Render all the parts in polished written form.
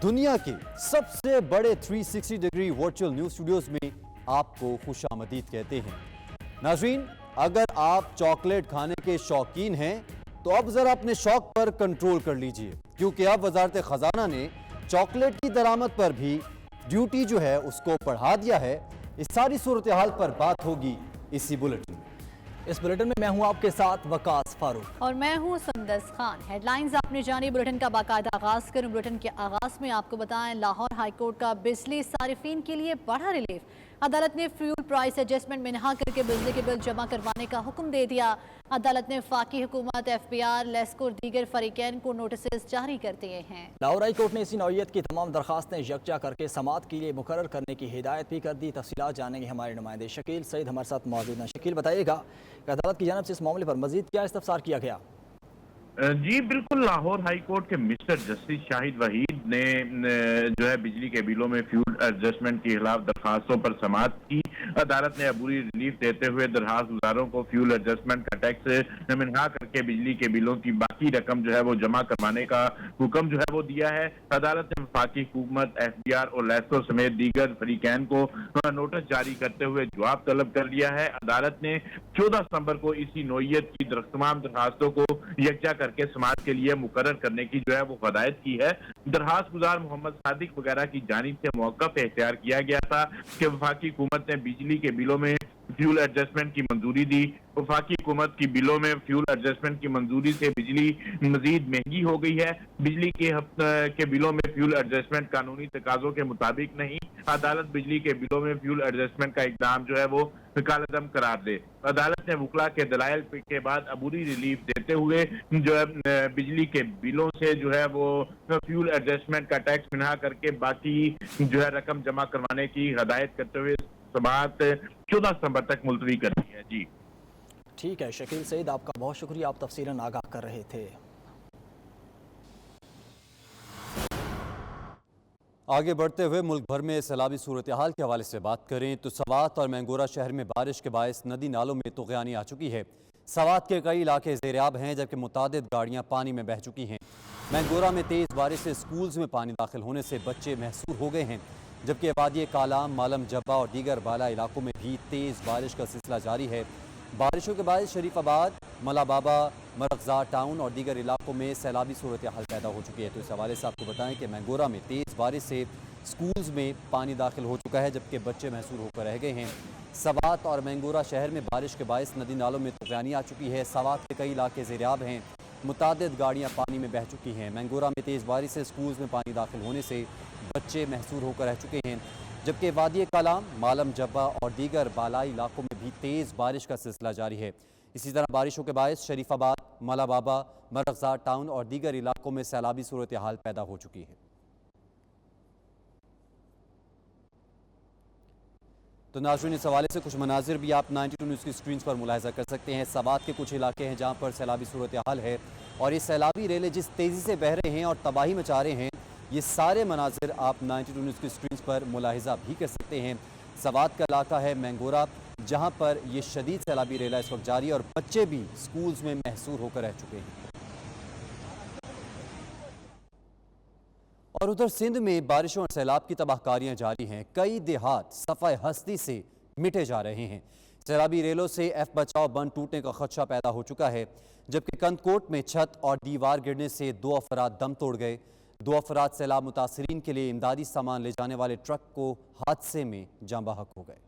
दुनिया के सबसे बड़े 360 डिग्री वर्चुअल न्यूज स्टूडियोज में आपको खुशामदीद कहते हैं। नाज़रीन, अगर आप चॉकलेट खाने के शौकीन हैं तो अब जरा अपने शौक पर कंट्रोल कर लीजिए, क्योंकि अब वजारत खजाना ने चॉकलेट की दरामद पर भी ड्यूटी जो है उसको बढ़ा दिया है। इस सारी सूरत हाल पर बात होगी इसी बुलेटिन में। इस बुलेटिन में मैं हूं आपके साथ वकास फारूक और मैं हूं संदस खान। हेडलाइंस आपने जानी, बुलेटिन का बाकायदा आगाज करूं। बुलेटिन के आगाज में आपको बताएं, लाहौर हाई कोर्ट का बिजली सारिफीन के लिए बड़ा रिलीफ। अदालत ने फ्यूल प्राइस एडजस्टमेंट मिनहा करके बिजली के बिल जमा करवाने का हुक्म दे दिया। अदालत ने वफाकी हुकूमत, FBR, लेस्को और दीगर फरीकैन को नोटिस जारी कर दिए हैं। लाहौर हाई कोर्ट ने इसी नौइयत की तमाम दरखास्तें यकजा करके समाअत के लिए मुकर्रर करने की हिदायत भी कर दी। तफसीलात जानेंगे हमारे नुमाइंदे शकील सईद हमारे साथ मौजूद हैं। शकील, बताइएगा कि अदालत की जानब से इस मामले पर मजीद क्या इस्तफसार किया गया? जी बिल्कुल, लाहौर हाई कोर्ट के मिस्टर जस्टिस शाहिद वहीद ने जो है बिजली के बिलों में फ्यूल एडजस्टमेंट के खिलाफ दरखास्तों पर समाअत की। अदालत ने अबूरी रिलीफ देते हुए दरखास्त गुजारों को फ्यूल एडजस्टमेंट का टैक्स मिनहा करके बिजली के बिलों की बाकी रकम जो है वो जमा करवाने का हुक्म जो है वो दिया है। अदालत ने वफाकी हुकूमत, FBR और लेस्को समेत दीगर फरीकैन को नोटिस जारी करते हुए जवाब तलब कर लिया है। अदालत ने 14 सितंबर को इसी नौइयत की तमाम दरखास्तों को यकजा करके समाअत के लिए मुकर्रर करने की जो है वो हदायत की है। दरखास्त गुजार मोहम्मद सादिक वगैरह की जानिब से मौक़िफ़ इख्तियार किया गया था कि वफाकी हुकूमत ने बिजली के बिलों में फ्यूल एडजस्टमेंट की मंजूरी दी। वफाकी हुकूमत की बिलों में फ्यूल एडजस्टमेंट की मंजूरी से बिजली मजीद महंगी हो गई है। बिजली के बिलों में फ्यूल एडजस्टमेंट कानूनी तकाजों के मुताबिक नहीं। अदालत बिजली के बिलों में फ्यूल एडजस्टमेंट का इक़दाम जो है वो कालेदम करार दे। अदालत ने वकला के दलाइल के बाद अबूरी रिलीफ देते हुए जो है बिजली के बिलों से जो है वो फ्यूल एडजस्टमेंट का टैक्स मिनहा करके बाकी जो है रकम जमा करवाने की हदायत करते हुए समाअत 14 सितंबर तक मुलतवी कर दी है। जी ठीक है शकील सईद, आपका बहुत शुक्रिया, आप तफसीलन आगाह कर रहे थे। आगे बढ़ते हुए मुल्क भर में सैलाबी सूरत हाल के हवाले से बात करें तो सवात और मैंगोरा शहर में बारिश के बायस नदी नालों में तुग़यानी आ चुकी है। सवात के कई इलाके ज़ेर-ए-आब हैं, जबकि मुतादिद गाड़ियाँ पानी में बह चुकी हैं। मैंगोरा में तेज़ बारिश से स्कूल्स में पानी दाखिल होने से बच्चे महसूर हो गए हैं, जबकि वादी कालाम, मालम जब्बा और दीगर बाला इलाकों में भी तेज़ बारिश का सिलसिला जारी है। बारिशों के बाद शरीफाबाद, मलाबाबा, मरगज़ा टाउन और दीगर इलाकों में सैलाबी सूरत हाल पैदा हो चुकी है। तो इस हवाले से आपको बताएं कि मैंगोरा में तेज़ बारिश से स्कूल्स में पानी दाखिल हो चुका है, जबकि बच्चे महसूर होकर रह गए हैं। सवात और मैंगोरा शहर में बारिश के बायस नदी नालों में तुग़यानी आ चुकी है। सवात के कई इलाके ज़ेर-ए-आब हैं, मुतादिद गाड़ियाँ पानी में बह चुकी हैं। मैंगोरा में तेज़ बारिश से स्कूल्स में पानी दाखिल होने से बच्चे महसूर होकर रह चुके हैं, जबकि वादी कालाम, मालम जब्बा और दीगर बालाई इलाकों में भी तेज़ बारिश का सिलसिला जारी है। इसी तरह बारिशों के बायस शरीफाबाद, मलाबाबा, मरगज़ा टाउन और दीगर इलाकों में सैलाबी सूरत हाल पैदा हो चुकी है। तो नाज़रीन, इस हवाले से कुछ मनाजिर भी आप 92 न्यूज़ की स्क्रीन पर मुलाहिज़ा कर सकते हैं। सवात के कुछ इलाके हैं जहाँ पर सैलाबी सूरत हाल है और ये सैलाबी रेले जिस तेज़ी से बह रहे हैं और तबाही मचा रहे हैं, ये सारे मनाजिर आप 92 न्यूज़ की स्क्रीन पर मुलाहिज़ा भी कर सकते हैं। सवात का इलाका है मैंगोरा, जहाँ पर ये शदीद सैलाबी रेला इस वक्त जारी है और बच्चे भी स्कूल्स में महसूर होकर रह चुके हैं। और उधर सिंध में बारिशों और सैलाब की तबाहकारियां जारी हैं। कई देहात सफ़ाए हस्ती से मिटे जा रहे हैं। सैलाबी रेलों से F बचाओ बंद टूटने का खदशा पैदा हो चुका है, जबकि कंदकोट में छत और दीवार गिरने से 2 अफराद दम तोड़ गए। 2 अफराद सैलाब मुतासरीन के लिए इमदादी सामान ले जाने वाले ट्रक को हादसे में जाँ बहक हो गए।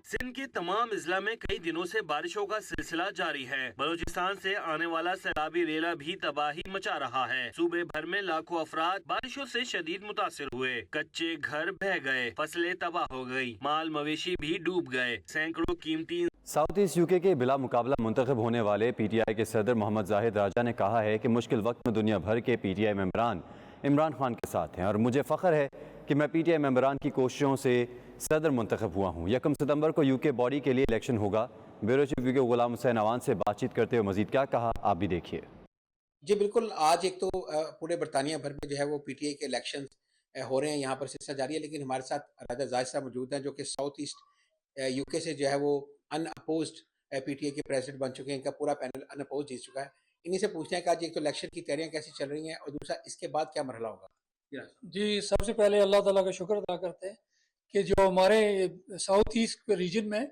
सिंध के तमाम इजला में कई दिनों से बारिशों का सिलसिला जारी है। बलूचिस्तान से आने वाला सैलाबी रेला भी तबाही मचा रहा है। सूबे भर में लाखों अफराद बारिशों से शदीद मुतासिर हुए। कच्चे घर बह गए, फसलें तबाह हो गई, माल मवेशी भी डूब गए, सैकड़ों कीमती। साउथ ईस्ट यूके के बिला मुकाबला मुंतखब होने वाले PTI के सदर मोहम्मद जाहिद राजा ने कहा है कि मुश्किल वक्त में दुनिया भर के PTI मेंबरान इमरान खान के साथ हैं और मुझे फ़ख्र है कि मैं PTI मेंबरान की कोशिशों से सदर मुंतखब हुआ हूँ। 1 सितंबर को यूके बॉडी के लिए इलेक्शन होगा। Bureau chief UK Ghulam Hussain Awan से बातचीत करते हुए मजीद क्या कहा, आप भी देखिए। जी बिल्कुल, आज एक तो पूरे बरतानिया भर में जो है वो PTI के इलेक्शन ہو رہے ہیں، یہاں پر سلسلہ جاری ہے. لیکن ہمارے ساتھ راجہ زاہد صاحب موجود ہیں جو کہ ساؤتھ ایسٹ یو کے سے جو ہے وہ ان اپوزڈ پی ٹی اے کے پریزیڈنٹ بن چکے ہیں. ان کا پورا پینل ان اپوزڈ جیت چکا ہے. انہیں سے پوچھتے ہیں کہ آج ایک تو الیکشن کی تیاریاں کیسی چل رہی ہیں اور دوسرا اس کے بعد کیا مرحلہ ہوگا. جی سب سے پہلے اللہ تعالیٰ کا شکر ادا کرتے ہیں کہ جو ہمارے ساؤتھ ایسٹ ریجن میں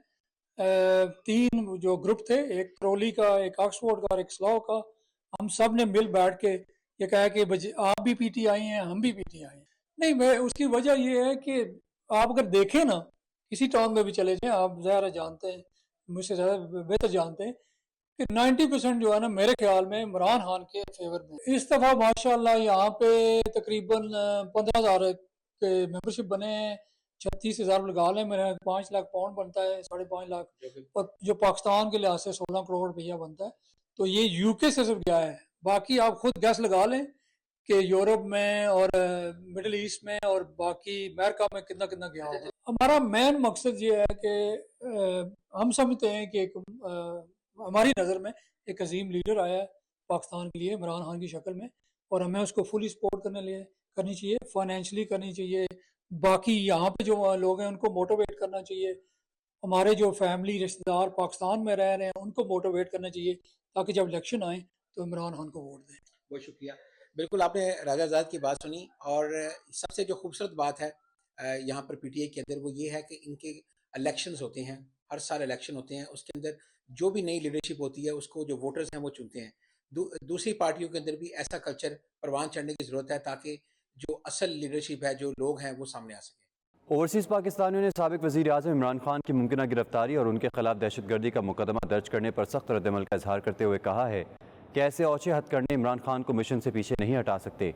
3 جو گروپ تھے، ایک کرولی کا، ایک آکسفورڈ کا اور ایک سلاؤ کا، ہم سب نے مل بیٹھ کے یہ کہا کہ آپ بھی پی ٹی آئی ہیں، ہم بھی پی ٹی آئی ہیں. نہیں، میں اس کی وجہ یہ ہے کہ آپ اگر دیکھیں نا، کسی ٹاؤن میں بھی چلے جائیں، آپ ظاہر جانتے ہیں، مجھ سے زیادہ بہتر جانتے ہیں کہ 90% جو ہے نا میرے خیال میں عمران خان کے فیور میں. اس دفعہ ماشاءاللہ یہاں پہ تقریباً 15,000 کے ممبرشپ بنے ہیں. 36,000 لگا لیں، میرے 5 لاکھ پاؤنڈ بنتا ہے، 5.5 لاکھ، اور جو پاکستان کے لحاظ سے 16 کروڑ روپیہ بنتا ہے. تو یہ یو کے سے صرف گیا ہے. باقی آپ خود گیس لگا لیں کہ یورپ میں اور مڈل ایسٹ میں اور باقی امریکہ میں کتنا کتنا گیا ہوگا. ہمارا مین مقصد یہ ہے کہ ہم سمجھتے ہیں کہ ہماری نظر میں ایک عظیم لیڈر آیا ہے پاکستان کے لیے عمران خان کی شکل میں، اور ہمیں اس کو فلی سپورٹ کرنی چاہیے، فائنینشلی کرنی چاہیے. باقی یہاں پہ جو لوگ ہیں ان کو موٹیویٹ کرنا چاہیے. ہمارے جو فیملی رشتہ دار پاکستان میں رہ رہے ہیں ان کو موٹیویٹ کرنا چاہیے تاکہ جب الیکشن آئیں تو عمران خان کو ووٹ دیں. بہت شکریہ. بالکل آپ نے راجہ زاہد کی بات سنی، اور سب سے جو خوبصورت بات ہے یہاں پر پی ٹی اے کے اندر وہ یہ ہے کہ ان کے الیکشنز ہوتے ہیں، ہر سال الیکشن ہوتے ہیں. اس کے اندر جو بھی نئی لیڈرشپ ہوتی ہے اس کو جو ووٹرز ہیں وہ چنتے ہیں. دوسری پارٹیوں کے اندر بھی ایسا کلچر پروان چڑھنے کی ضرورت ہے تاکہ جو اصل لیڈرشپ ہے، جو لوگ ہیں، وہ سامنے آ سکیں. اوورسیز پاکستانیوں نے سابق وزیر اعظم عمران خان کی ممکنہ گرفتاری اور ان کے خلاف دہشت گردی کا مقدمہ درج کرنے پر سخت رد عمل کا اظہار کرتے ہوئے کہا ہے کہ ایسے اوچھے ہتھ کرنے عمران خان کو مشن سے پیچھے نہیں ہٹا سکتے.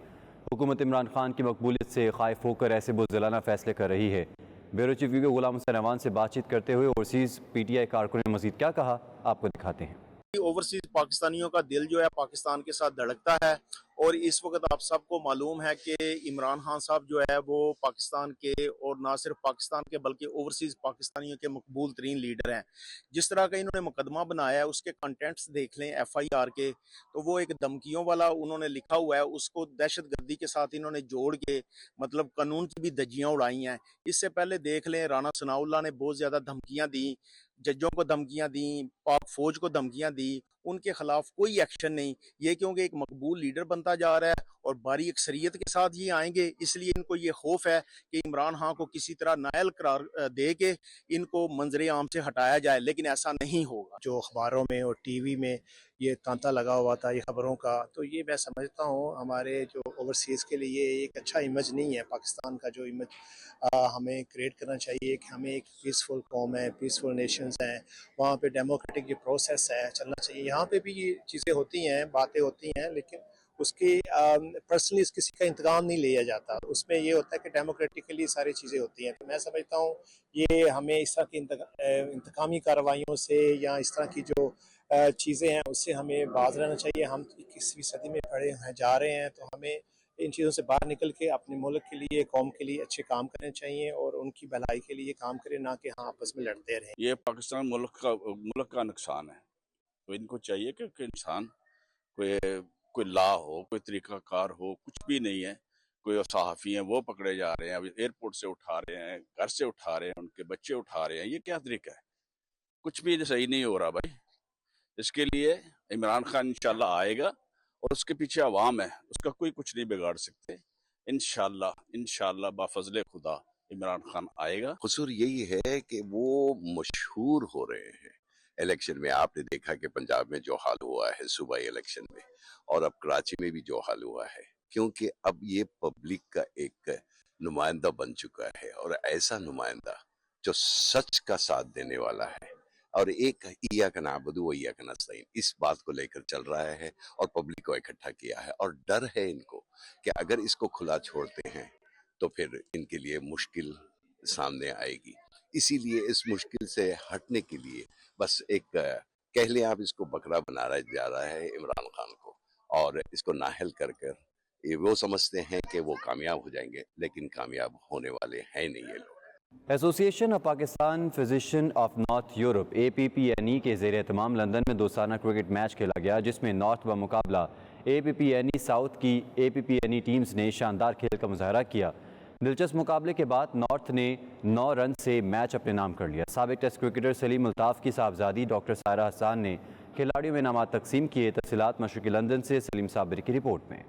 حکومت عمران خان کی مقبولیت سے خائف ہو کر ایسے بزدلانہ فیصلے کر رہی ہے. بیورو چیف کے غلام حسین اعوان سے بات چیت کرتے ہوئے اوورسیز پی ٹی آئی کارکنوں نے مزید کیا کہا، آپ کو دکھاتے ہیں. اوورسیز پاکستانیوں کا دل جو ہے پاکستان کے ساتھ دھڑکتا ہے، اور اس وقت آپ سب کو معلوم ہے کہ عمران خان صاحب جو ہے وہ پاکستان کے، اور نہ صرف پاکستان کے بلکہ اوورسیز پاکستانیوں کے مقبول ترین لیڈر ہیں. جس طرح کا انہوں نے مقدمہ بنایا ہے اس کے کنٹینٹس دیکھ لیں ایف آئی آر کے، تو وہ ایک دھمکیوں والا انہوں نے لکھا ہوا ہے، اس کو دہشت گردی کے ساتھ انہوں نے جوڑ کے مطلب قانون کی بھی دھجیاں اڑائی ہیں. اس سے پہلے دیکھ لیں رانا ثناء اللہ نے بہت زیادہ دھمکیاں دیں، ججوں کو دھمکیاں دیں، پاک فوج کو دھمکیاں دی، ان کے خلاف کوئی ایکشن نہیں. یہ کیونکہ ایک مقبول لیڈر بنتا جا رہا ہے اور باری اکثریت کے ساتھ یہ آئیں گے، اس لیے ان کو یہ خوف ہے کہ عمران خان کو کسی طرح نائل قرار دے کے ان کو منظر عام سے ہٹایا جائے، لیکن ایسا نہیں ہوگا. جو اخباروں میں اور ٹی وی میں یہ تانتا لگا ہوا تھا یہ خبروں کا، تو یہ میں سمجھتا ہوں ہمارے جو اوورسیز کے لیے ایک اچھا امیج نہیں ہے. پاکستان کا جو امیج ہمیں کریٹ کرنا چاہیے کہ ہمیں ایک پیسفل قوم ہے، پیسفل نیشنز ہیں، وہاں پہ ڈیموکریٹک جو پروسیس ہے چلنا چاہیے. یہاں پہ بھی یہ چیزیں ہوتی ہیں، باتیں ہوتی ہیں، لیکن اس کی پرسنلی کسی کا انتقام نہیں لیا جاتا. اس میں یہ ہوتا ہے کہ ڈیموکریٹکلی ساری چیزیں ہوتی ہیں. تو میں سمجھتا ہوں یہ ہمیں اس طرح کی انتقامی کارروائیوں سے یا اس طرح کی جو چیزیں ہیں اس سے ہمیں باز رہنا چاہیے. ہم 21ویں صدی میں پڑے ہیں، جا رہے ہیں، تو ہمیں ان چیزوں سے باہر نکل کے اپنے ملک کے لیے، قوم کے لیے اچھے کام کرنے چاہیے اور ان کی بھلائی کے لیے کام کریں، نہ کہ ہاں آپس میں لڑتے رہیں. یہ پاکستان ملک کا نقصان ہے. تو ان کو چاہیے کہ انسان کوئی لا ہو، کوئی طریقہ کار ہو، کچھ بھی نہیں ہے. کوئی صحافی ہیں وہ پکڑے جا رہے ہیں، ابھی ایئرپورٹ سے اٹھا رہے ہیں، گھر سے اٹھا رہے ہیں، ان کے بچے اٹھا رہے ہیں. یہ کیا طریقہ ہے؟ کچھ بھی صحیح نہیں ہو رہا بھائی. اس کے لیے عمران خان انشاءاللہ آئے گا اور اس کے پیچھے عوام ہے، اس کا کوئی کچھ نہیں بگاڑ سکتے. انشاءاللہ بفضل خدا عمران خان آئے گا. قصور یہی ہے کہ وہ مشہور ہو رہے ہیں الیکشن میں. آپ نے دیکھا کہ پنجاب میں جو حال ہوا ہے صوبائی الیکشن میں، اور اب کراچی میں بھی جو حال ہوا ہے، کیونکہ اب یہ پبلک کا ایک نمائندہ بن چکا ہے، اور ایسا نمائندہ جو سچ کا ساتھ دینے والا ہے، اور ایک ایاک نعبد و ایاک نستعین اس بات کو لے کر چل رہا ہے اور پبلک کو اکٹھا کیا ہے. اور ڈر ہے ان کو کہ اگر اس کو کھلا چھوڑتے ہیں تو پھر ان کے لیے مشکل سامنے آئے گی. اسی لیے اس مشکل سے ہٹنے کے لیے بس ایک کہہ لیں آپ اس کو بکرا بنایا جا رہا ہے عمران خان کو، اور اس کو نااہل کر وہ سمجھتے ہیں کہ وہ کامیاب ہو جائیں گے، لیکن کامیاب ہونے والے ہیں نہیں یہ لوگ. ایسوسی ایشن of Pakistan physician of north Europe APPNE کے زیر اہتمام لندن میں دوستانہ کرکٹ میچ کھیلا گیا، جس میں نارتھ بمقابلہ APPNE ساؤتھ کی APPNE ٹیمز نے شاندار کھیل کا مظاہرہ کیا. दिलचस्प मुकाबले के बाद नॉर्थ ने 9 रन से मैच अपने नाम कर लिया। साबिक टेस्ट क्रिकेटर सलीम अल्ताफ़ की साहबजादी डॉक्टर सायरा हसन ने खिलाड़ियों में इनामात तकसीम किए। तफसीलात मशरक़ी लंदन से सलीम साबिर की रिपोर्ट में।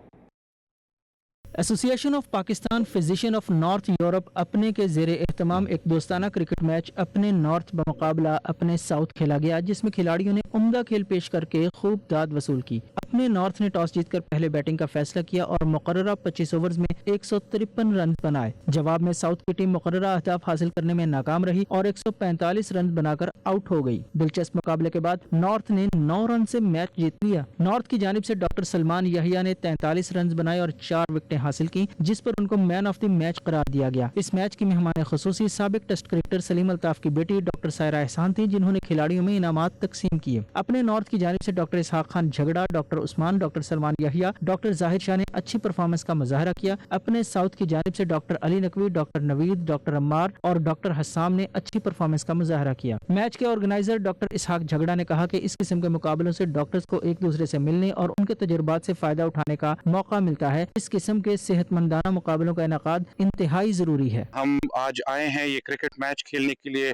Association of Pakistan physician of north Europe अपने के ज़ेरे एहतमाम एक दोस्ताना क्रिकेट मैच अपने नॉर्थ बमुकाबला अपने साउथ खेला गया, जिसमें खिलाड़ियों ने उम्दा खेल पेश करके खूब दाद वसूल की। अपने नॉर्थ ने टॉस जीतकर पहले बैटिंग का फैसला किया और मुकर्ररा 25 ओवर्स में 153 रन बनाए। जवाब में साउथ की टीम मुकर्ररा अहदाफ हासिल करने में नाकाम रही और 145 रन बनाकर आउट हो गई। दिलचस्प मुकाबले के बाद नॉर्थ ने 9 रन से मैच जीत लिया। नॉर्थ की जानिब से डॉक्टर सलमान यहिया ने 43 रन बनाए और 4 विकेटें हासिल की, जिस पर उनको मैन ऑफ द मैच करार दिया गया। इस मैच की मेहमान खुसूसी साबिक टेस्ट क्रिकेटर सलीम अल्ताफ की बेटी डॉक्टर सायरा एहसान थी, जिन्होंने खिलाड़ियों में इनामात तकसीम किए। अपने नॉर्थ की जानिब से डॉक्टर इसहाक खान झगड़ा, doctor Usman, doctor Salman Yahya, doctor जाहिर शाह ने अच्छी परफॉर्मेंस का मुजाहरा किया। अपने साउथ की जानिब से doctor Ali Naqvi, doctor Naveed, doctor Ammar और डॉक्टर हस्साम ने अच्छी परफॉर्मेंस का मुजाहरा किया। मैच के ऑर्गेनाइजर डॉक्टर इसहाक झगड़ा ने कहा कि इस किस्म के मुकाबलों से डॉक्टर्स को एक दूसरे से मिलने और उनके तजुर्बात से फायदा उठाने का मौका मिलता है। इस किस्म के सेहतमंदाना मुकाबलों का इनेकाद इंतहाई जरूरी है। हम आज आए हैं ये क्रिकेट मैच खेलने के लिए,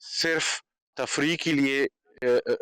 सिर्फ तफरीह के लिए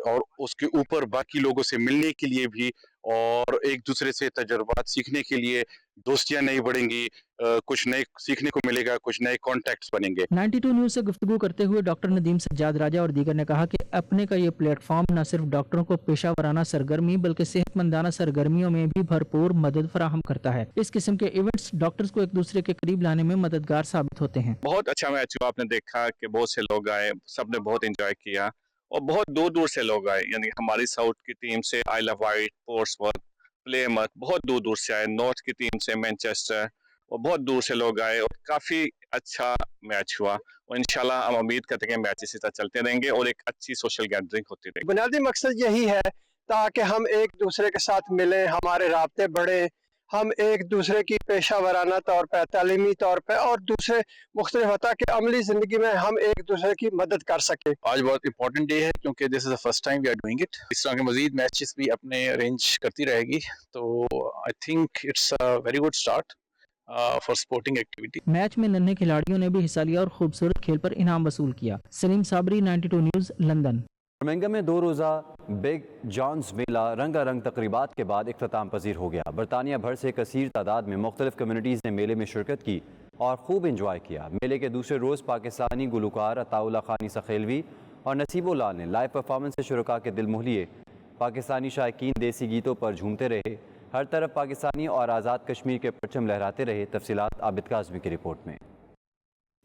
और उसके ऊपर बाकी लोगों से मिलने के लिए भी, और एक दूसरे से तजुर्बात सीखने के लिए। दोस्तियां नहीं बढ़ेंगी, कुछ नए सीखने को मिलेगा, कुछ नए कॉन्टैक्ट्स बनेंगे। 92 न्यूज़ से गुफ्तगू करते हुए डॉक्टर नदीम सज्जाद राजा और दीगर ने कहा कि अपने का ये प्लेटफॉर्म न सिर्फ डॉक्टरों को पेशा वराना सरगर्मी बल्कि सेहतमंदाना सरगर्मियों में भी भरपूर मदद फराहम करता है। इस किस्म के इवेंट्स डॉक्टर्स को एक दूसरे के करीब लाने में मददगार साबित होते हैं। बहुत अच्छा मैच हुआ, आपने देखा कि बहुत से लोग आए, सबने बहुत एंजॉय किया और बहुत दूर दूर से लोग आए। यानी हमारी साउथ की टीम से आइल ऑफ वाइट, पोर्ट्सवर्थ, प्लेमथ, बहुत दूर दूर से आए। नॉर्थ की टीम से मैनचेस्टर और बहुत दूर से लोग आए और काफी अच्छा मैच हुआ। और इंशाल्लाह हम उम्मीद करते हैं मैच इसी तरह चलते रहेंगे और एक अच्छी सोशल गैदरिंग होती रहेगी। बुनियादी मकसद यही है ताकि हम एक दूसरे के साथ मिलें, हमारे राब्ते बढ़े, हम एक दूसरे की पेशा वराना तौर पर, तालीमी तौर पर और दूसरे मुख्तलिफ होता कि अमली ज़िंदगी में हम एक दूसरे की मदद कर सके। आज बहुत इंपॉर्टेंट डे है क्योंकि this is the first time we are doing it. इस तरह के मजीद मैचेस भी अपने अरेंज करती रहेगी, तो I think it's a very good start for sporting activity. Match में नन्हे खिलाड़ियों ने भी हिस्सा लिया और खूबसूरत खेल पर इनाम वसूल किया। Salim Sabri, 92 news, London. Birmingham में 2 रोज़ा बिग जॉन्स मेला रंगारंग तकरीबात के बाद इख्तिताम पजीर हो गया। बरतानिया भर से कसीर तादाद में मुख्तलिफ कम्युनिटीज़ ने मेले में शिरकत की और खूब इंजॉय किया। मेले के दूसरे रोज़ पाकिस्तानी गुलकार अताउल्ला खान सखेलवी और नसीबो लाल ने लाइव परफॉर्मेंस से शुरका के दिल मोह लिए। पाकिस्तानी शायकीन देसी गीतों पर झूमते रहे, हर तरफ पाकिस्तानी और आज़ाद कश्मीर के परचम लहराते रहे। तफसीलात आबिद काज़मी की रिपोर्ट में।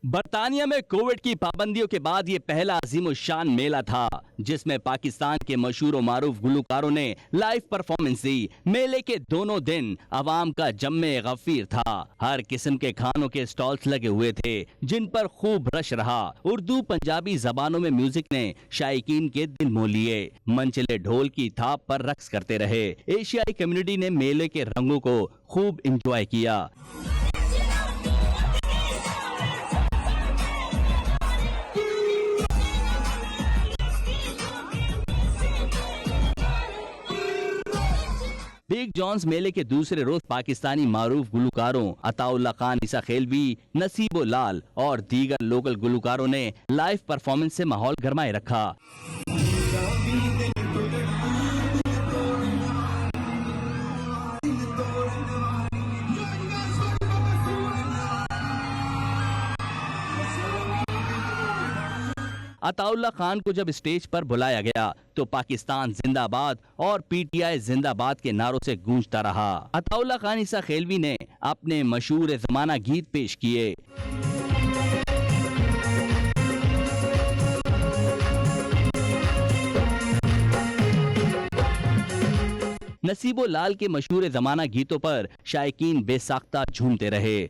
बरतानिया में कोविड की पाबंदियों के बाद ये पहला अजीम शान मेला था जिसमें पाकिस्तान के मशहूर और मारूफ गुलकारों ने लाइव परफॉर्मेंस दी। मेले के दोनों दिन अवाम का जम्मे गफीर था। हर किस्म के खानों के स्टॉल्स लगे हुए थे जिन पर खूब रश रहा। उर्दू पंजाबी जबानों में म्यूजिक ने शायकीन के दिल मोह लिए। मंचले ढोल की थाप पर रक्स करते रहे। एशियाई कम्युनिटी ने मेले के रंगों को खूब इंजॉय किया। बिग जॉन्स मेले के दूसरे रोज पाकिस्तानी मारूफ गुलकारों अताउल्ला खान सखेलवी, नसीबो लाल और दीगर लोकल गुलकारों ने लाइव परफॉर्मेंस से माहौल गरमाए रखा। अताउल्ला खान को जब स्टेज पर बुलाया गया तो पाकिस्तान जिंदाबाद और पीटीआई जिंदाबाद के नारों से गूंजता रहा। अताउल्ला खान सखेलवी ने अपने मशहूर जमाना गीत पेश किए। नसीबो लाल के मशहूर जमाना गीतों पर शायकीन बेसाख्ता झूमते रहे।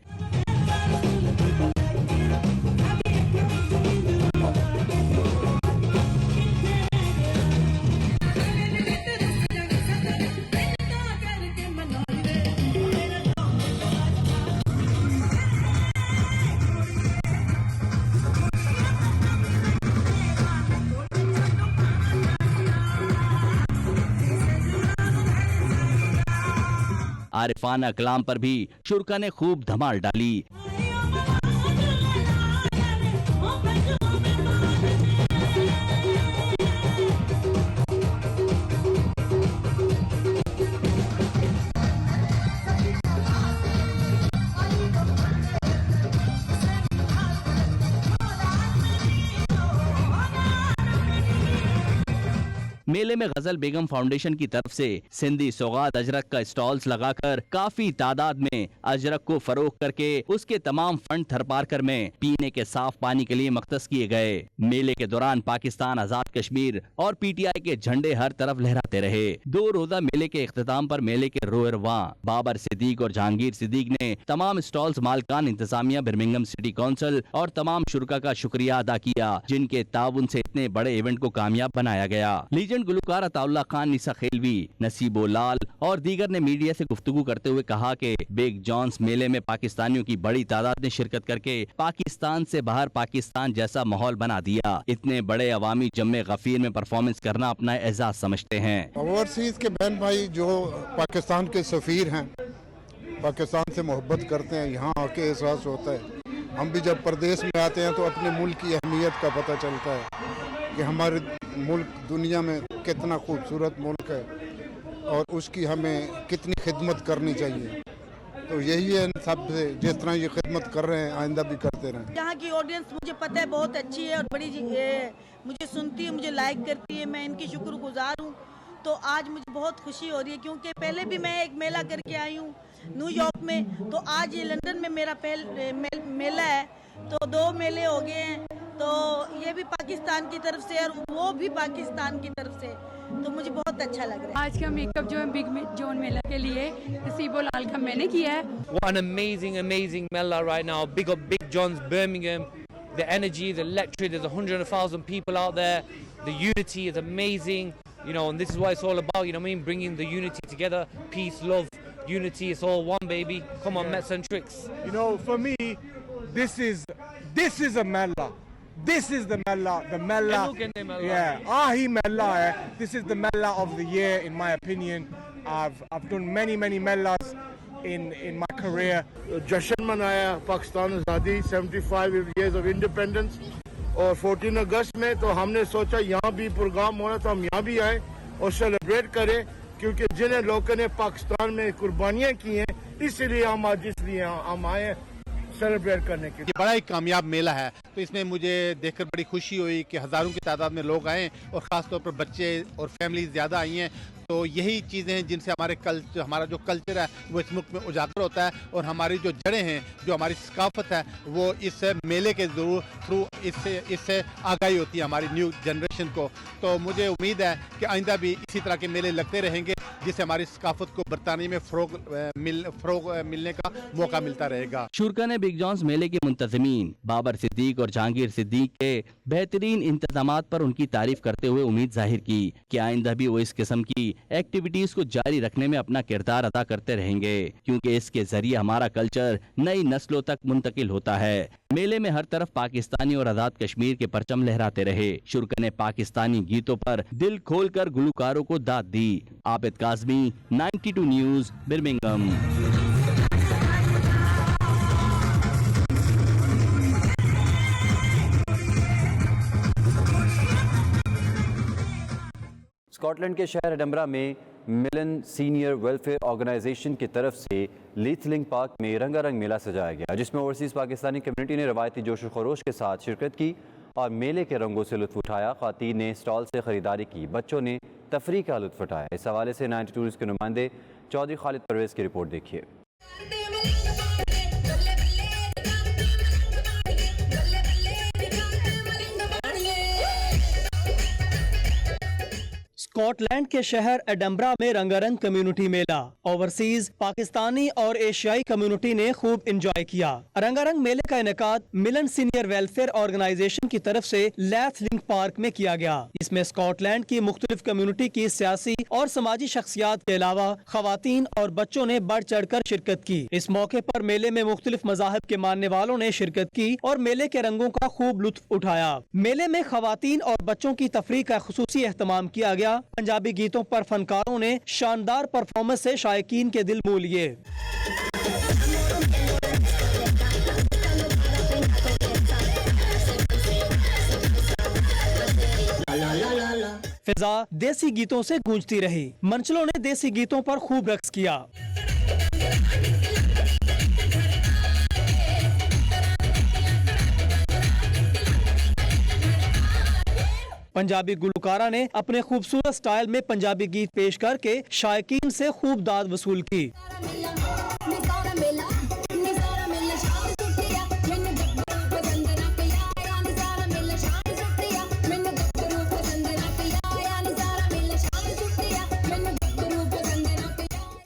आरिफाना कलाम पर भी शुरका ने खूब धमाल डाली। मेले में गजल बेगम फाउंडेशन की तरफ से सिंधी सौगात अजरक का स्टॉल्स लगाकर काफी तादाद में अजरक को फरोख्त करके उसके तमाम फंड थरपारकर में पीने के साफ पानी के लिए मख्तस किए गए। मेले के दौरान पाकिस्तान आजाद कश्मीर और पीटीआई के झंडे हर तरफ लहराते रहे। 2 रोजा मेले के इख्तिताम पर मेले के रोएरवां बाबर सिद्दीक और जहांगीर सिद्दीक ने तमाम स्टॉल्स मालकान इंतजामिया बर्मिंघम सिटी काउंसिल और तमाम शुरका का शुक्रिया अदा किया जिनके ताउन से इतने बड़े इवेंट को कामयाब बनाया गया। लीजेंड गुलकार अताउल्लाह खान, निसा खेलवी, नसीबो लाल और दीगर ने मीडिया से गुफ्तगू करते हुए कहा कि बिग जॉन्स मेले में पाकिस्तानियों की बड़ी तादाद ने शिरकत करके पाकिस्तान से बाहर पाकिस्तान जैसा माहौल बना दिया। इतने बड़े अवामी जम्मे गफीर में परफॉर्मेंस करना अपना एजाज समझते हैं। ओवरसीज के बहन भाई जो पाकिस्तान के सफीर हैं, पाकिस्तान से मोहब्बत करते हैं, यहाँ आके एहसास होता है। हम भी जब परदेश में आते हैं तो अपने मुल्क की अहमियत का पता चलता है कि हमारे मुल्क दुनिया में कितना खूबसूरत मुल्क है और उसकी हमें कितनी खिदमत करनी चाहिए। तो यही है सब से, जिस तरह ये खिदमत कर रहे हैं आइंदा भी करते रहें। यहाँ की ऑडियंस मुझे पता है बहुत अच्छी है और बड़ी मुझे सुनती है, मुझे लाइक करती है, मैं इनकी शुक्रगुजार हूँ। तो आज मुझे बहुत खुशी हो रही है क्योंकि पहले भी मैं एक मेला करके आई हूँ न्यूयॉर्क में, तो आज ये लंदन में मेरा मेला है, तो 2 मेले हो गए हैं। तो ये भी पाकिस्तान की तरफ से और वो भी पाकिस्तान की तरफ से, तो मुझे बहुत अच्छा लग रहा है। आज का मेकअप जो है बिग जॉन मेला के लिए नसीबो लाल का मैंने किया है। What an amazing Mela right now. Big up Big John's Birmingham. The energy, the electric, there's 100,000 people out there. The unity is amazing, you know, and this is what it's all about, you know what I mean? Bringing the unity together, peace, love, unity, it's all one, baby. Come on, Mets and Tricks. You know, for me, this is a Mela. This is the Mela, yeah, Ahi Mela hai. This is the Mela of the year in my opinion. I've done many Melas in my career. जश्न मनाया पाकिस्तान आज़ादी 75 years of independence और 14 अगस्त में, तो हमने सोचा यहाँ भी प्रोग्राम होना तो हम यहाँ भी आए और सेलिब्रेट करें क्योंकि जिन लोगों ने पाकिस्तान में कुर्बानियाँ की हैं इसलिए हम आज इसलिए हम आए सेलिब्रेट करने के लिए। बड़ा ही कामयाब मेला है, तो इसमें मुझे देखकर बड़ी खुशी हुई कि हज़ारों की तादाद में लोग आए और ख़ास तौर पर बच्चे और फैमिलीज ज़्यादा आई हैं। तो यही चीज़ें हैं जिनसे हमारा जो कल्चर है वो इस मुल्क में उजागर होता है और हमारी जो जड़ें हैं, जो हमारी सकाफत है, वो इस मेले के थ्रू इससे आगाही होती है हमारी न्यू जनरेशन को। तो मुझे उम्मीद है कि आइंदा भी इसी तरह के मेले लगते रहेंगे जिससे हमारी सकाफत को बरतानिया में फ़रोग़ मिलने का मौका मिलता रहेगा। शुरका ने बिग जॉन्स मेले के मुंतज़मीन बाबर सिद्दीक और जहांगीर सिद्दीक के बेहतरीन इंतजामात पर उनकी तारीफ करते हुए उम्मीद जाहिर की कि आइंदा भी वो इस किस्म की एक्टिविटीज को जारी रखने में अपना किरदार अदा करते रहेंगे क्योंकि इसके जरिए हमारा कल्चर नई नस्लों तक मुंतकिल होता है। मेले में हर तरफ पाकिस्तानी और आजाद कश्मीर के परचम लहराते रहे। शुरका ने पाकिस्तानी गीतों पर दिल खोलकर गुलकारों को दाद दी। Abid Kazmi, 92 news, Birmingham. Scotland के शहर एडनबरा में मिलन सीनियर वेलफेयर ऑर्गेनाइजेशन की तरफ से लीथलिंग पार्क में रंगारंग मेला सजाया गया जिसमें ओवरसीज़ पाकिस्तानी कम्युनिटी ने रवायती जोश व खरोश के साथ शिरकत की और मेले के रंगों से लुत्फ़ उठाया। ख़वातीन ने स्टॉल से ख़रीदारी की, बच्चों ने तफरीह का लुत्फ़ उठाया। इस हवाले से 92 न्यूज़ के नुमाइंदे चौधरी खालिद परवेज़ की रिपोर्ट देखिए। स्कॉटलैंड के शहर एडनबरा में रंगारंग कम्युनिटी मेला ओवरसीज पाकिस्तानी और एशियाई कम्युनिटी ने खूब इंजॉय किया। रंगारंग मेले का इनेकाद मिलन सीनियर वेलफेयर ऑर्गेनाइजेशन की तरफ से लीथलिंग पार्क में किया गया। इसमें स्कॉटलैंड की मुख्तलिफ कम्युनिटी की सियासी और समाजी शख्सियात के अलावा खवातीन और बच्चों ने बढ़ चढ़ कर शिरकत की। इस मौके पर मेले में मुख्तलिफ मज़ाहिब के मानने वालों ने शिरकत की और मेले के रंगों का खूब लुत्फ उठाया। मेले में खवातीन और बच्चों की तफरीह का खुसूसी एहतमाम किया गया। पंजाबी गीतों पर फनकारों ने शानदार परफॉर्मेंस से शायकीन के दिल मोह लिए। फिजा देसी गीतों से गूंजती रही। मंचलों ने देसी गीतों पर खूब रक्स किया। पंजाबी गुलकारा ने अपने खूबसूरत स्टाइल में पंजाबी गीत पेश करके शायकीन से खूब दाद वसूल की।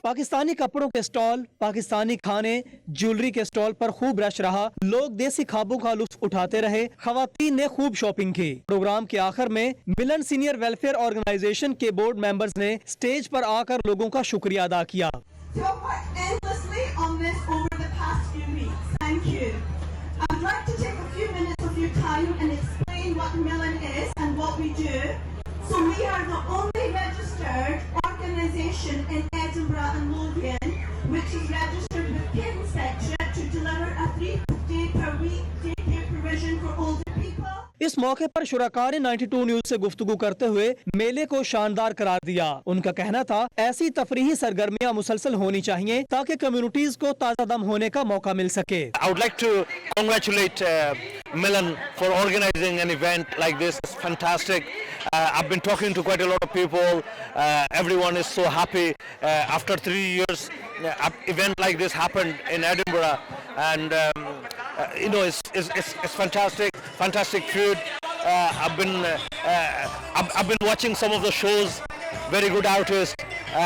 पाकिस्तानी कपड़ों के स्टॉल, पाकिस्तानी खाने, ज्वेलरी के स्टॉल पर खूब रश रहा। लोग देसी खाबों का लुत्फ उठाते रहे। खवातीन ने खूब शॉपिंग की। प्रोग्राम के आखिर में मिलन सीनियर वेलफेयर ऑर्गेनाइजेशन के बोर्ड मेंबर्स ने स्टेज पर आकर लोगों का शुक्रिया अदा किया। So we are the only registered organisation in Edinburgh and Lothian which is registered with Care Inspectorate to deliver a 3-day per week daycare provision for older people. इस मौके पर शुरका ने 92 न्यूज से गुफ्तगू करते हुए मेले को शानदार करार दिया। उनका कहना था ऐसी तफरीही सरगर्मियां मुसलसल होनी चाहिए ताकि कम्युनिटीज को ताज़ा दम होने का मौका मिल सके। I would like to congratulate Milan for organizing an event like this. It's fantastic. I've been talking to quite a lot of people. Everyone is so happy. After 3 years, an event like this happened in Edinburgh, and you know, it's fantastic. Fantastic food. I've been watching some of the shows. Very good artists,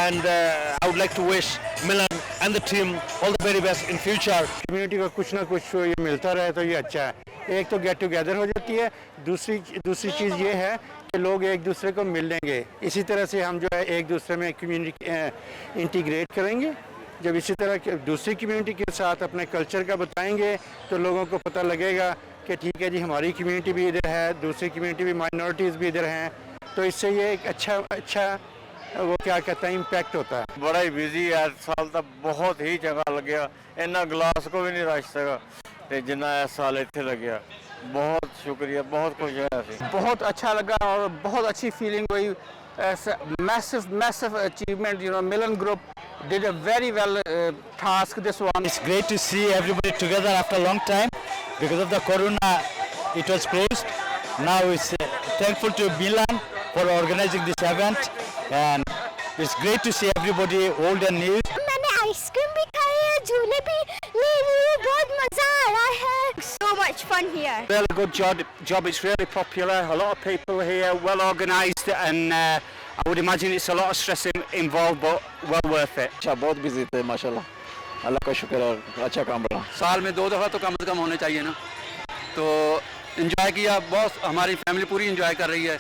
and I would like to wish Milan and the team all the very best in future. Community को कुछ ना कुछ ये मिलता रहे तो ये अच्छा है। एक तो गेट टुगेदर हो जाती है, दूसरी चीज़ ये है कि लोग एक दूसरे को मिल लेंगे। इसी तरह से हम जो है एक दूसरे में कम्युनिटी इंटीग्रेट करेंगे। जब इसी तरह दूसरी कम्युनिटी के साथ अपने कल्चर का बताएंगे तो लोगों को पता लगेगा कि ठीक है जी, हमारी कम्युनिटी भी इधर है, दूसरी कम्युनिटी भी, माइनॉरिटीज़ भी इधर हैं। तो इससे ये एक अच्छा वो क्या कहता है इम्पैक्ट होता है। बड़ा ही बिजी है, साल तक बहुत ही चंगा लग्या, इन्ना ग्लास को भी नहीं रच सका ते जिन्ना इस साल इत्थे लग्या। बहुत शुक्रिया, बहुत खुश है। बहुत अच्छा लगा और बहुत अच्छी फीलिंग हुई। massive achievement, you know. Milan Group did a very well task, this one. It's great to see everybody together after a long time. Because of the corona, it was closed. Now it's thankful to Milan for organizing this event, and it's great to see everybody old and new. मैंने ice cream भी खाई है, झूले भी ले रही हूँ, बहुत मजा आ रहा है। So much fun here. Really good job. It's really popular. A lot of people here, well organised, and I would imagine it's a lot of stress involved, but well worth it. अच्छा, बहुत busy थे माशाल्लाह, अल्लाह का शुक्र है, अच्छा काम रहा। साल में 2 दफ़ा तो कम से कम होने चाहिए ना, तो एंजॉय किया, बहुत हमारी फैमिली पूरी एंजॉय कर रही है,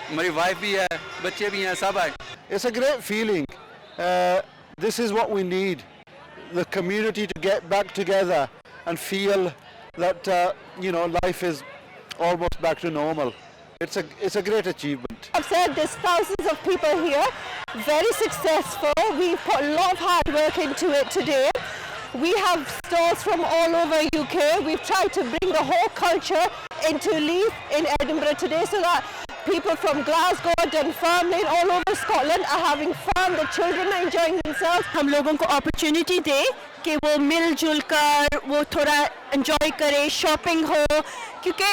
हमारी वाइफ भी है, बच्चे भी हैं, सब आए। It's a great feeling. This is what we need, the community to get back together and feel that you know, life is almost back to normal. It's a great achievement. I've said there's thousands of people here, very successful. We've put a lot of hard work into it today. We have stalls from all over UK. We've tried to bring the whole culture into Leith in Edinburgh today so that people from Glasgow, Dunfermline, all over Scotland are having fun. The children are enjoying themselves. हम लोगों को opportunity दे कि वो मिलजुल कर वो थोड़ा enjoy करें, shopping हो, क्योंकि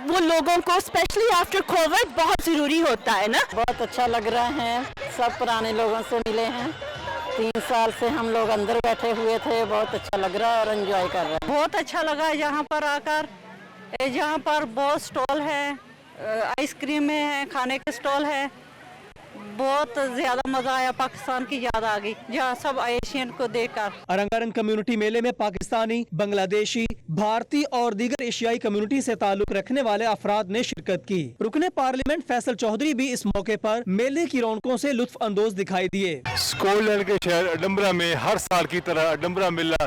वो लोगों को स्पेशली आफ्टर कोविड बहुत ज़रूरी होता है ना। बहुत अच्छा लग रहा है, सब पुराने लोगों से मिले हैं। 3 साल से हम लोग अंदर बैठे हुए थे, बहुत अच्छा लग रहा है और एंजॉय कर रहे हैं। बहुत अच्छा लगा यहाँ पर आकर। यहाँ पर बहुत स्टॉल है, आइसक्रीम है, खाने के स्टॉल है, बहुत ज़्यादा मज़ा आया, पाकिस्तान की याद आ गई जहाँ सब एशियन को देखकर। रंगारंग कम्युनिटी मेले में पाकिस्तानी, बांग्लादेशी, भारतीय और दीगर एशियाई कम्युनिटी से ताल्लुक रखने वाले अफराद ने शिरकत की। रुकने पार्लियामेंट फैसल चौधरी भी इस मौके पर मेले की रौनकों से लुत्फ अंदोज दिखाई दिए। स्कॉटलैंड के शहर एडिनबरा में हर साल की तरह एडिनबरा मेला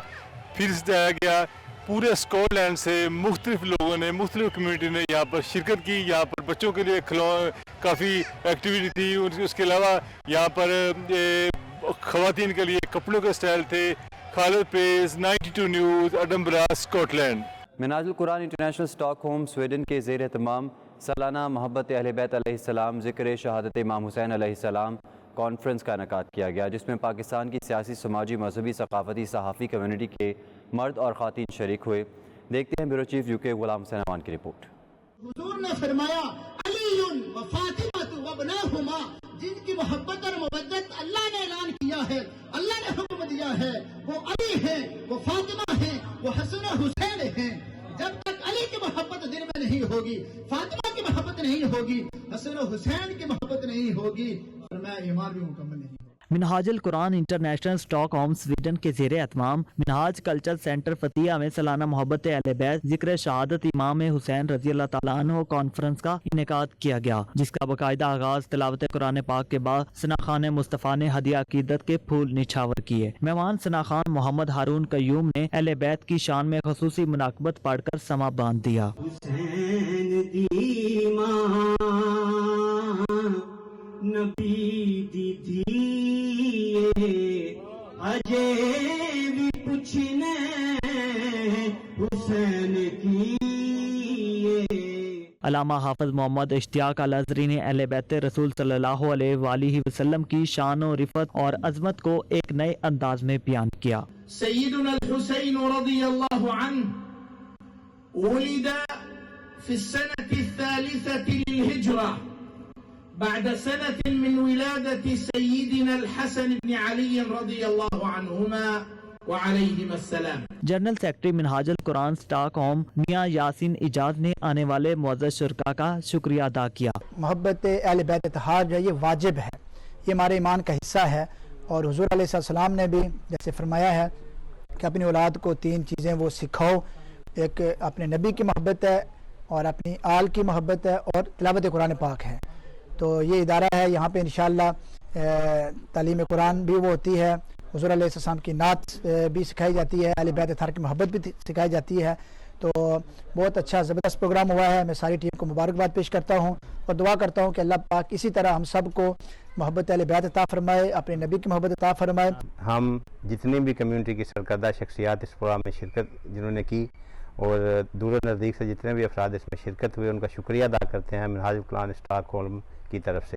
फिर सजाया गया। पूरे स्कॉटलैंड से मुख्तलिफ लोगों ने, मुख्तलिफ कम्युनिटी ने यहाँ पर शिरकत की। यहाँ पर बच्चों के लिए काफ़ी एक्टिविटी थी। उसके अलावा यहाँ पर ख़वातीन के लिए कपड़ों के स्टाइल थे। खालिद पेस, 92 news, Edinburgh, Scotland. Minhajul Quran international Stockholm Sweden के ज़ेर एहतमाम सालाना मोहब्बत अहले बैत अलैहिस्सलाम ज़िक्र शहादत इमाम हुसैन अलैहिस्सलाम कॉन्फ्रेंस का इनेकाद किया गया, जिसमें पाकिस्तान की सियासी, समाजी, मजहबी, सकाफती, सहाफ़ी कम्युनिटी के मर्द और ख़ातीन शरीक हुए। देखते हैं bureau chief UK Ghulam Hussain अमान की रिपोर्ट। हुजूर ने फरमाया, अली علی و فاطمہ و ابناہما، جن کی محبت اور مودت اللہ نے اعلان کیا ہے، اللہ نے حکم دیا ہے، وہ علی ہیں، وہ فاطمہ ہیں، وہ حسن و حسین ہیں. جب تک علی کی محبت دل میں نہیں ہوگی، فاطمہ کی محبت نہیں ہوگی، حسن و حسین کی محبت نہیں ہوگی، اور میں ایمان بھی مکمل نہیں. منہاج القرآن انٹرنیشنل اسٹاک ہوم سویڈن کے زیر اہتمام منہاج کلچر سینٹر فتیہ میں سالانہ محبت اہل بیت ذکر شہادت امام حسین رضی اللہ تعالیٰ عنہ کانفرنس کا انعقاد کیا گیا، جس کا باقاعدہ آغاز تلاوت قرآن پاک کے بعد ثنا خان مصطفیٰ نے ہدیہ عقیدت کے پھول نچھاور کیے. مہمان ثنا خان محمد ہارون قیوم نے اہل بیت کی شان میں خصوصی مناقبت پڑھ کر سما باندھ دیا. نبی دی دیئے اجے بھی پوچھنے حسین کیے. علامہ حافظ محمد اشتیاق الازہری نے اہل بیت رسول صلی اللہ علیہ وآلہ وسلم کی شان و رفعت اور عظمت کو ایک نئے انداز میں بیان کیا. سیدنا الحسین رضی اللہ عنہ ولد في السنة الثالثة للهجرة بعد سنة من ولادة سيدنا الحسن بن علي رضي الله عنهما وعليهما السلام. جنرل سیکرٹری منہاج القرآن اسٹاک ہوم میاں یاسین اجاز نے آنے والے معزز شرکاء کا شکریہ ادا کیا. محبت اہل بیت اطہار جو ہے یہ واجب ہے، یہ ہمارے ایمان کا حصہ ہے، اور حضور علیہ السلام نے بھی جیسے فرمایا ہے کہ اپنی اولاد کو 3 چیزیں وہ سکھاؤ، ایک اپنے نبی کی محبت ہے، اور اپنی آل کی محبت ہے، اور تلاوت قرآن پاک ہے. تو یہ ادارہ ہے، یہاں پہ انشاءاللہ تعلیم قرآن بھی وہ ہوتی ہے، حضور علیہ السلام کی نعت بھی سکھائی جاتی ہے، اہل بیت اطہار کی محبت بھی سکھائی جاتی ہے. تو بہت اچھا زبردست پروگرام ہوا ہے. میں ساری ٹیم کو مبارکباد پیش کرتا ہوں اور دعا کرتا ہوں کہ اللہ پاک اسی طرح ہم سب کو محبت اہل بیت عطا فرمائے، اپنے نبی کی محبت عطا فرمائے. ہم جتنی بھی کمیونٹی کی سرکردہ شخصیات اس پروگرام میں شرکت جنہوں نے کی، اور دور و نزدیک سے جتنے بھی افراد اس میں شرکت ہوئے، ان کا شکریہ ادا کرتے ہیں منہاج القرآن اسٹاک ہولم کی طرف سے.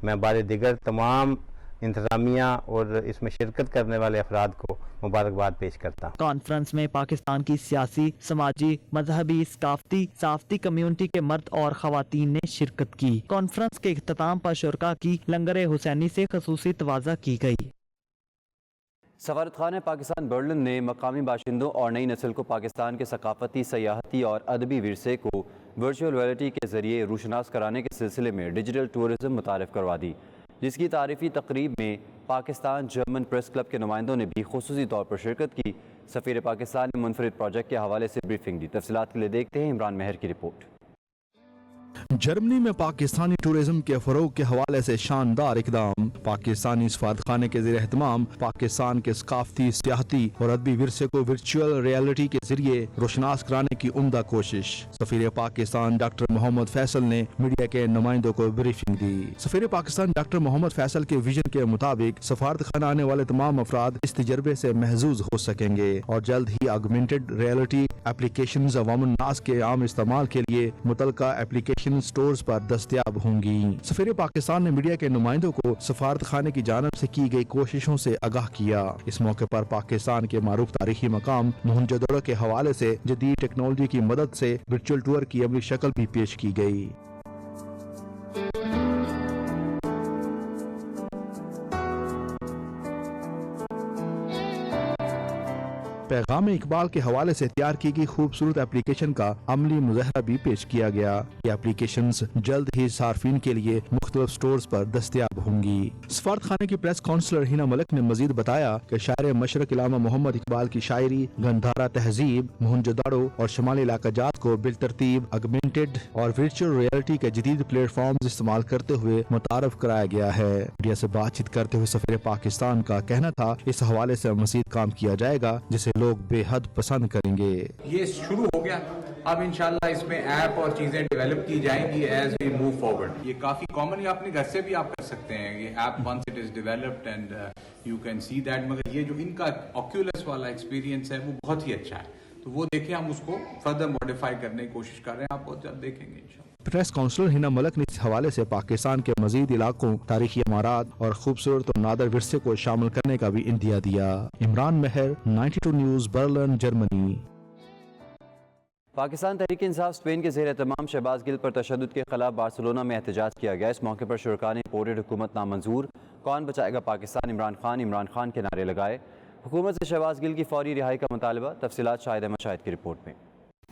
میں بار دیگر تمام انتظامیہ اور اس میں شرکت کرنے والے افراد کو مبارکباد پیش کرتا ہوں. کانفرنس میں پاکستان کی سیاسی، سماجی، مذہبی، ثقافتی کمیونٹی کے مرد اور خواتین نے شرکت کی. کانفرنس کے اختتام پر شرکاء کی لنگر حسینی سے خصوصی توازہ کی گئی. سفارت خانہ پاکستان برلن نے مقامی باشندوں اور نئی نسل کو پاکستان کے ثقافتی، سیاحتی اور ادبی ورثے کو ورچوئل ریئلٹی کے ذریعے روشناس کرانے کے سلسلے میں ڈیجیٹل ٹورزم متعارف کروا دی، جس کی تعریفی تقریب میں پاکستان جرمن پریس کلب کے نمائندوں نے بھی خصوصی طور پر شرکت کی. سفیر پاکستان نے منفرد پروجیکٹ کے حوالے سے بریفنگ دی. تفصیلات کے لیے دیکھتے ہیں عمران مہر کی رپورٹ. جرمنی میں پاکستانی ٹورزم کے فروغ کے حوالے سے شاندار اقدام. پاکستانی سفارتخانے کے زیر اہتمام پاکستان کے ثقافتی، سیاحتی اور ادبی ورثے کو ورچوئل ریئلٹی کے ذریعے روشناس کرانے کی عمدہ کوشش. سفیر پاکستان ڈاکٹر محمد فیصل نے میڈیا کے نمائندوں کو بریفنگ دی. سفیر پاکستان ڈاکٹر محمد فیصل کے ویژن کے مطابق سفارتخانہ آنے والے تمام افراد اس تجربے سے محظوظ ہو سکیں گے، اور جلد ہی آگمنٹڈ ریئلٹی اپلیکیشنز عوام الناس کے عام استعمال کے لیے متعلقہ اپلیکیشن سٹورز پر دستیاب ہوں گی. سفیر پاکستان نے میڈیا کے نمائندوں کو سفارت خانے کی جانب سے کی گئی کوششوں سے آگاہ کیا. اس موقع پر پاکستان کے معروف تاریخی مقام موہنجودڑو کے حوالے سے جدید ٹیکنالوجی کی مدد سے ورچوئل ٹور کی عملی شکل بھی پیش کی گئی. پیغام اقبال کے حوالے سے تیار کی گئی خوبصورت اپلیکیشن کا عملی مظاہرہ بھی پیش کیا گیا. یہ اپلیکیشنز جلد ہی صارفین کے لیے مختلف سٹورز پر دستیاب ہوں گی. سفارت خانے کی پریس کونسلر ہینا ملک نے مزید بتایا کہ شاعر مشرق علامہ محمد اقبال کی شاعری، گندھارا تہذیب، موہنجودڑو اور شمالی علاقہ جات کو بالترتیب آگمنٹڈ اور ورچوئل ریئلٹی کے جدید پلیٹ فارمز استعمال کرتے ہوئے متعارف کرایا گیا ہے. میڈیا سے بات چیت کرتے ہوئے سفیر پاکستان کا کہنا تھا اس حوالے سے مزید کام کیا جائے گا جسے لوگ بے حد پسند کریں گے. یہ شروع ہو گیا، اب انشاءاللہ اس میں ایپ اور چیزیں ڈیولپ کی جائیں گی ایز وی موو فارورڈ. یہ کافی کامن ہے، اپنے گھر سے بھی آپ کر سکتے ہیں یہ app once it is developed and you can see that. مگر یہ جو ان کا آکیولس والا ایکسپیرینس ہے وہ بہت ہی اچھا ہے، تو وہ دیکھیں ہم اس کو فردر موڈیفائی کرنے کی کوشش کر رہے ہیں. آپ بہت جلد دیکھیں گے انشاءاللہ. پریس کونسلر ہینا ملک نے اس حوالے سے پاکستان کے مزید علاقوں، تاریخی عمارات اور خوبصورت اور نادر ورثے کو شامل کرنے کا بھی عندیہ دیا. عمران مہر، 92 news, Berlin, Germany. Pakistan Tehreek Insaf Spain کے زیر اہتمام شہباز گل پر تشدد کے خلاف بارسلونا میں احتجاج کیا گیا۔ اس موقع پر شرکاء نے امپورٹڈ حکومت نامنظور، کون بچائے گا پاکستان، عمران خان کے نعرے لگائے۔ حکومت سے شہباز گل کی فوری رہائی کا مطالبہ۔ تفصیلات شاہد احمد شاہد کی رپورٹ میں۔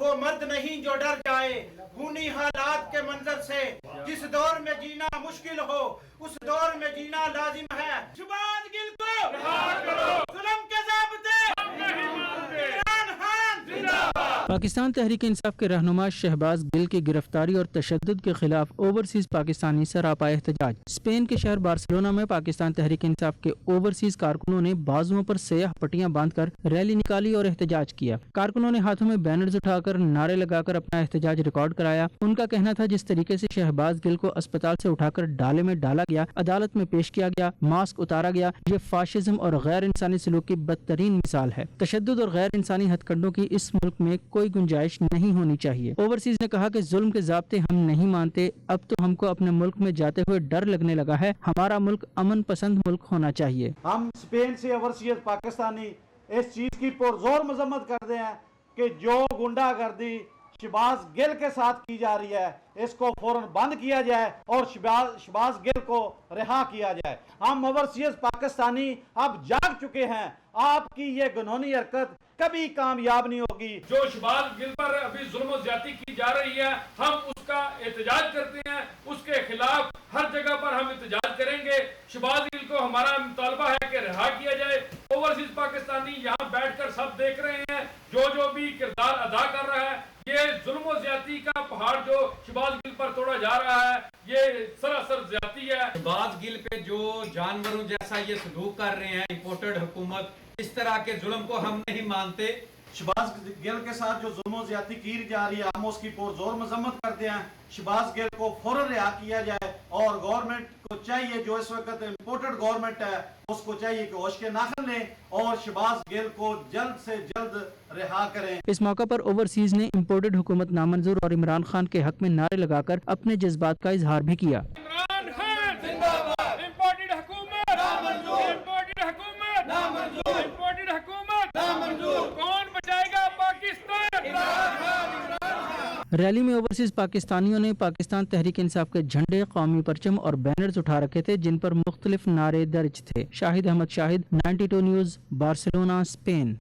وہ مرد نہیں جو ڈر جائے خونی حالات کے منظر سے، جس دور میں جینا مشکل ہو اس دور میں جینا لازم ہے۔ شہباز گل کو رہا کرو، ظلم کے ضابطے نہیں مانتے، عمران خان زندہ باد۔ پاکستان تحریک انصاف کے رہنما شہباز گل کی گرفتاری اور تشدد کے خلاف اوورسیز پاکستانی سراپا احتجاج۔ اسپین کے شہر بارسلونا میں پاکستان تحریک انصاف کے اوورسیز کارکنوں نے بازوؤں پر سیاہ پٹیاں باندھ کر ریلی نکالی اور احتجاج کیا۔ کارکنوں نے ہاتھوں میں بینرز اٹھا کر نعرے لگا کر اپنا احتجاج ریکارڈ کرایا۔ ان کا کہنا تھا جس طریقے سے شہباز گل کو اسپتال سے اٹھا کر ڈالے میں ڈالا گیا، عدالت میں پیش کیا گیا، ماسک اتارا گیا، یہ فاشزم اور غیر انسانی سلوک کی بدترین مثال ہے۔ تشدد اور غیر انسانی ہتھ کنڈوں کی اس ملک میں کوئی گنجائش نہیں ہونی چاہیے۔ اوورسیز نے کہا کہ ظلم کے ضابطے ہم نہیں مانتے، اب تو ہم کو اپنے ملک میں جاتے ہوئے ڈر لگنے لگا ہے۔ ہمارا ملک امن پسند ملک ہونا چاہیے۔ ہم اسپین سے اوورسیز پاکستانی اس چیز کی پرزور مذمت کرتے ہیں کہ جو گنڈا گردی شہباز گل کے ساتھ کی جا رہی ہے اس کو فوراً بند کیا جائے اور شہباز گل کو رہا کیا جائے۔ ہم اوورسیز پاکستانی اب جاگ چکے ہیں، آپ کی یہ گنہونی حرکت کبھی کامیاب نہیں ہوگی۔ جو شہباز گل پر ابھی ظلم و زیادتی کی جا رہی ہے ہم اس کا احتجاج کرتے ہیں، اس کے خلاف ہر جگہ پر ہم احتجاج کریں گے۔ شہباز گل کو ہمارا مطالبہ ہے کہ رہا کیا جائے۔ اوورسیز پاکستانی یہاں بیٹھ کر سب دیکھ رہے ہیں جو بھی کردار ادا کر رہا ہے، یہ ظلم و زیادتی کا پہاڑ جو شہباز گل پر توڑا جا رہا ہے یہ سراسر زیادتی ہے۔ شہباز گل پہ جو جانوروں جیسا یہ سلوک کر رہے ہیں امپورٹڈ حکومت، اس طرح کے ظلم کو ہم نہیں مانتے۔ شہباز گل کے ساتھ جو ظلم و زیادتی کی جا رہی ہے ہم اس کی پرزور مذمت کرتے ہیں۔ شہباز گل کو فوراً رہا کیا جائے اور گورنمنٹ کو چاہیے، جو اس وقت امپورٹڈ گورنمنٹ ہے اس کو چاہیے کہ ہوش کے ناخن لیں اور شہباز گل کو جلد سے جلد رہا کریں۔ اس موقع پر اوورسیز نے امپورٹڈ حکومت نامنظور اور عمران خان کے حق میں نعرے لگا کر اپنے جذبات کا اظہار بھی کیا۔ عمران خان زندہ باد، امپورٹڈ حکومت نامنظور، امپورٹڈ حکومت نامنظور، امپورٹڈ حکومت نامنظور، کون بچائے گا پاکستان؟ عمران خان۔ ریلی میں اوورسیز پاکستانیوں نے پاکستان تحریک انصاف کے جھنڈے، قومی پرچم اور بینرز اٹھا رکھے تھے جن پر مختلف نعرے درج تھے۔ شاہد احمد شاہد، 92 نیوز، بارسلونا، اسپین۔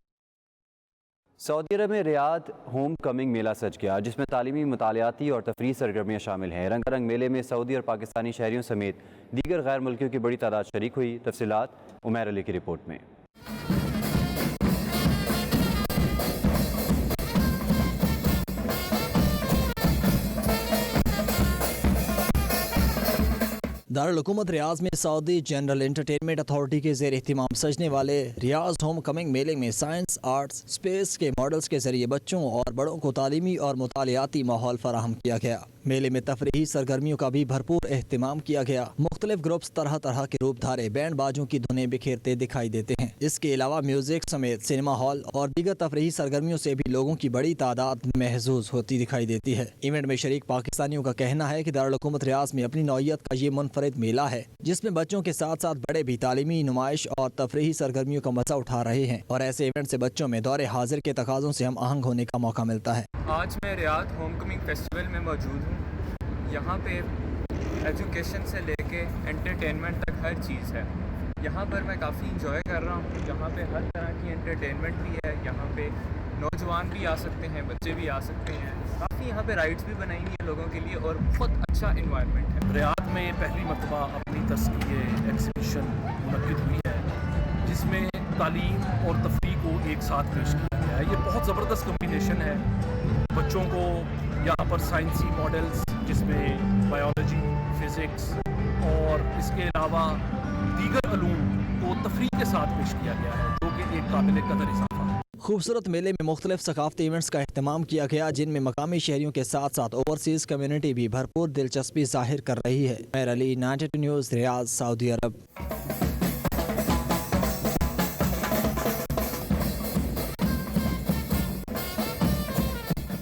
سعودی عرب میں ریاض ہوم کمنگ میلہ سج گیا جس میں تعلیمی، مطالعاتی اور تفریحی سرگرمیاں شامل ہیں۔ رنگا رنگ میلے میں سعودی اور پاکستانی شہریوں سمیت دیگر غیر ملکیوں کی بڑی تعداد شریک ہوئی۔ تفصیلات عمیر علی کی رپورٹ میں۔ دارالحکومت ریاض میں سعودی جنرل انٹرٹینمنٹ اتھارٹی کے زیر اہتمام سجنے والے ریاض ہوم کمنگ میلے میں سائنس، آرٹس، اسپیس کے ماڈلز کے ذریعے بچوں اور بڑوں کو تعلیمی اور مطالعاتی ماحول فراہم کیا گیا۔ میلے میں تفریحی سرگرمیوں کا بھی بھرپور اہتمام کیا گیا۔ مختلف گروپس طرح طرح کے روپ دھارے بینڈ باجوں کی دھنیں بکھیرتے دکھائی دیتے ہیں۔ اس کے علاوہ میوزک سمیت سنیما ہال اور دیگر تفریحی سرگرمیوں سے بھی لوگوں کی بڑی تعداد محظوظ ہوتی دکھائی دیتی ہے۔ ایونٹ میں شریک پاکستانیوں کا کہنا ہے کہ دارالحکومت ریاض میں اپنی نوعیت کا یہ منفرد میلہ ہے جس میں بچوں کے ساتھ ساتھ بڑے بھی تعلیمی نمائش اور تفریحی سرگرمیوں کا مزہ اٹھا رہے ہیں، اور ایسے ایونٹ سے بچوں میں دور حاضر کے تقاضوں سے ہم آہنگ ہونے کا موقع ملتا ہے۔ آج میں ریاض ہوم کمنگ فیسٹیول میں موجود ہوں۔ یہاں پہ ایجوکیشن سے لے کے انٹرٹینمنٹ تک ہر چیز ہے۔ یہاں پر میں کافی انجوائے کر رہا ہوں۔ یہاں پہ ہر طرح کی انٹرٹینمنٹ بھی ہے، یہاں پہ نوجوان بھی آ سکتے ہیں، بچے بھی آ سکتے ہیں۔ کافی یہاں پہ رائڈس بھی بنائی ہوئی ہیں لوگوں کے لیے اور بہت اچھا انوائرمنٹ ہے۔ ریاض میں پہلی مرتبہ اپنی تسکیے ایگزیبیشن منعقد ہوئی ہے جس میں تعلیم اور تفریح کو ایک ساتھ پیش کیا گیا ہے۔ یہ بہت زبردست کمبینیشن ہے۔ بچوں کو یہاں پر سائنسی ماڈلز جس میں بایولوجی، فزکس اور اس کے علاوہ دیگر علوم کو تفریح کے ساتھ پیش کیا گیا ہے جو کہ ایک قابل قدر اضافہ ہے۔ خوبصورت میلے میں مختلف ثقافتی ایونٹس کا اہتمام کیا گیا جن میں مقامی شہریوں کے ساتھ ساتھ اوورسیز کمیونٹی بھی بھرپور دلچسپی ظاہر کر رہی ہے۔ عمیر علی، 92 نیوز، ریاض، سعودی عرب۔